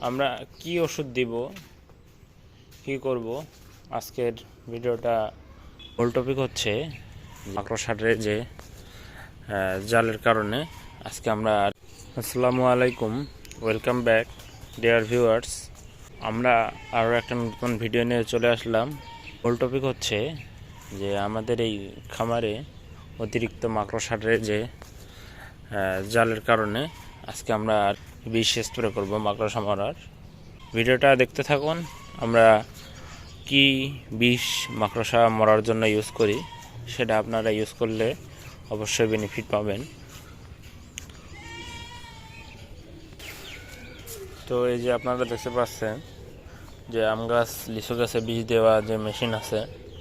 আমরা কি ওষুধ দিব, কি করব, আজকের ভিডিওটা মূল টপিক হচ্ছে মাকড়সার যে জালের কারণে আজকে আমরা। আসসালামু আলাইকুম, ওয়েলকাম ব্যাক ডিয়ার ভিউয়ার্স। আমরা আরও একটা নতুন ভিডিও নিয়ে চলে আসলাম। মূল টপিক হচ্ছে যে আমাদের এই খামারে অতিরিক্ত মাকড়সার যে জালের কারণে আজকে আমরা বিষ স্প্রে করব মাকড়সা মারার। ভিডিওটা দেখতে থাকুন। আমরা কি বিষ মাকড়সা মারার জন্য ইউজ করি সেটা আপনারা ইউজ করলে অবশ্যই বেনিফিট পাবেন। তো এই যে আপনারা দেখতে পাচ্ছেন যে আম গাছ, লিচু গাছে বিষ দেওয়া যে মেশিন আছে,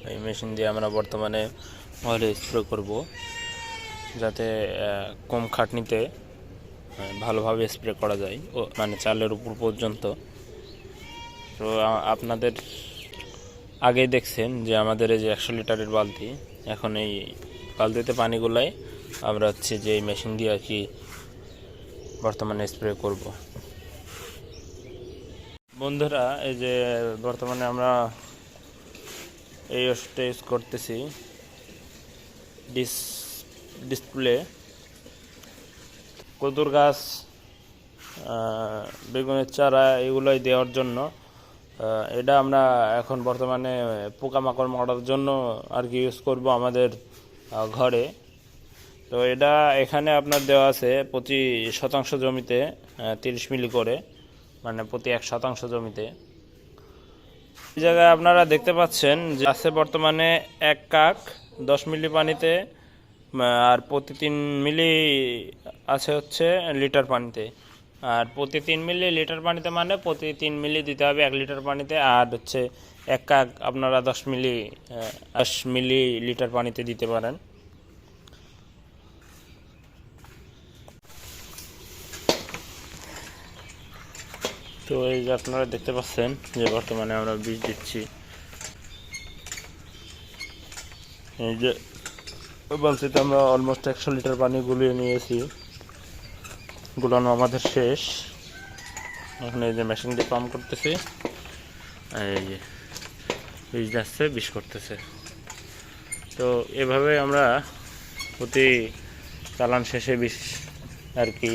এই মেশিন দিয়ে আমরা বর্তমানে অয়েল স্প্রে করব, যাতে কম খাটনিতে ভালোভাবে স্প্রে করা যায়, মানে চালের উপর পর্যন্ত। তো আপনাদের আগেই দেখছেন যে আমাদের এই যে 100 লিটারের বালতি, এখন এই বালতিতে পানিগুলাই আমরা হচ্ছে যে এই মেশিন দিয়ে আর কি বর্তমানে স্প্রে করব। বন্ধুরা, এই যে বর্তমানে আমরা এই ওষুধটা ইউজ করতেছি, ডিসপ্লে কদুর গাছ, বেগুনের চারা, এগুলোই দেওয়ার জন্য। এটা আমরা এখন বর্তমানে পোকামাকড় মারার জন্য আর কি ইউজ করব আমাদের ঘরে। তো এটা এখানে আপনার দেওয়া আছে প্রতি শতাংশ জমিতে 30 মিলি করে, মানে প্রতি 1 শতাংশ জমিতে। এই জায়গায় আপনারা দেখতে পাচ্ছেন যে আছে বর্তমানে 1 কাক 10 মিলি পানিতে, আর প্রতি 3 মিলি আছে হচ্ছে লিটার পানিতে। আর প্রতি 3 মিলি লিটার পানিতে মানে প্রতি 3 মিলি দিতে হবে 1 লিটার পানিতে। আর হচ্ছে 1 কাক আপনারা 10 মিলি লিটার পানিতে দিতে পারেন। তো এই যে আপনারা দেখতে পাচ্ছেন যে বর্তমানে আমরা বীজ দিচ্ছি। এই যে বালতিতে আমরা অলমোস্ট 100 লিটার পানি গুলিয়ে নিয়েছি, গুলানো আমাদের শেষ। এখন এই যে মেশিন দিয়ে পাম্প করতেছি, এই যে বীজ যাচ্ছে, বিষ করতেছে। তো এভাবে আমরা প্রতি চালান শেষে বিষ আর কি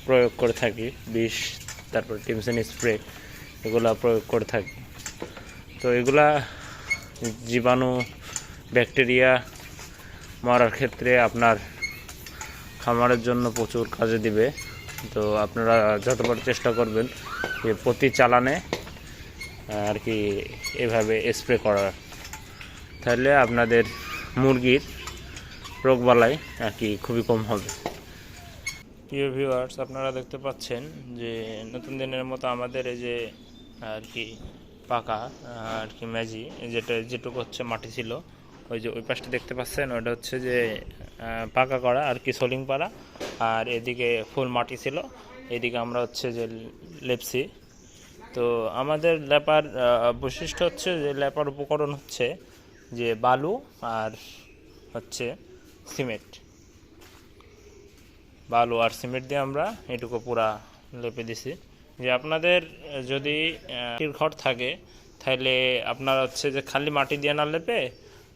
প্রয়োগ করে থাকি। বিষ, তারপর টিমসেন স্প্রে, এগুলা প্রয়োগ করে থাকি। তো এগুলা জীবাণু, ব্যাকটেরিয়া মারার ক্ষেত্রে আপনার খামারের জন্য প্রচুর কাজে দিবে। তো আপনারা যতবার চেষ্টা করবেন যে প্রতি চালানে আর কি এভাবে স্প্রে করার, তাহলে আপনাদের মুরগির রোগবালাই আর কি খুবই কম হবে। প্রিয় ভিউয়ার্স, আপনারা দেখতে পাচ্ছেন যে নতুন দিনের মতো আমাদের এই যে আর কি পাকা আর কি ম্যাজি, যেটুকু হচ্ছে মাটি ছিল, ওই যে ওই পাশটা দেখতে পাচ্ছেন, ওটা হচ্ছে যে পাকা করা আর কি সোলিং পাড়া। আর এদিকে ফুল মাটি ছিল, এদিকে আমরা হচ্ছে যে লেপসি। তো আমাদের লেপার বৈশিষ্ট্য হচ্ছে যে লেপার উপকরণ হচ্ছে যে বালু আর হচ্ছে সিমেন্ট। বালু আর সিমেন্ট দিয়ে আমরা এটুকু পুরা লেপে দিছি। যে আপনাদের যদি মাটির ঘর থাকে, তাহলে আপনার হচ্ছে যে খালি মাটি দিয়ে না লেপে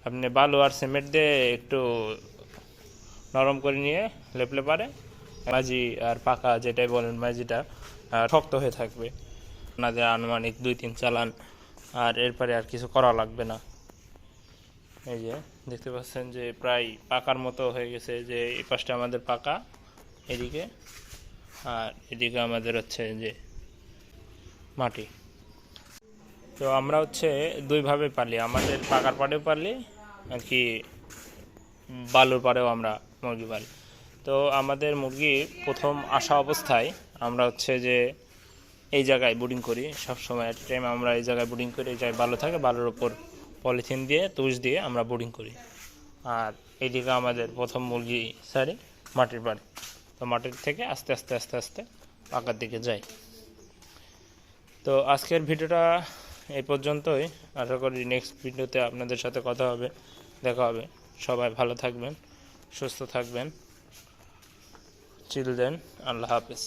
আপনি বালু আর সিমেন্ট দিয়ে একটু নরম করে নিয়ে লেপলে পারে মাজি আর পাকা যেটাই বলেন, মাজিটা শক্ত হয়ে থাকবে। আপনাদের আনুমানিক 2-3 চালান, আর এরপরে আর কিছু করা লাগবে না। এই যে দেখতে পাচ্ছেন যে প্রায় পাকার মতো হয়ে গেছে। যে এই পাশটা আমাদের পাকা এদিকে, আর এদিকে আমাদের হচ্ছে যে মাটি। তো আমরা হচ্ছে দুইভাবে পালি, আমাদের পাকার পাড়েও পালি আর কি বালুর পাড়েও আমরা মুরগি পালি। তো আমাদের মুরগি প্রথম আসা অবস্থায় আমরা হচ্ছে যে এই জায়গায় বোর্ডিং করি সবসময়। এট টাইম আমরা এই জায়গায় বোর্ডিং করি, এই জায়গায় বালু থাকে, বালুর ওপর পলিথিন দিয়ে তুষ দিয়ে আমরা বোর্ডিং করি। আর এইদিকে আমাদের প্রথম মুরগি সারি মাটির পাড়ে। তো মাটির থেকে আস্তে আস্তে আস্তে আস্তে পাকার দিকে যাই। তো আজকের ভিডিওটা এই পর্যন্তই। আশা করি নেক্সট ভিডিওতে আপনাদের সাথে দেখা হবে। সবাই ভালো থাকবেন, সুস্থ থাকবেন। চিলড্রেন, আল্লাহ হাফেজ।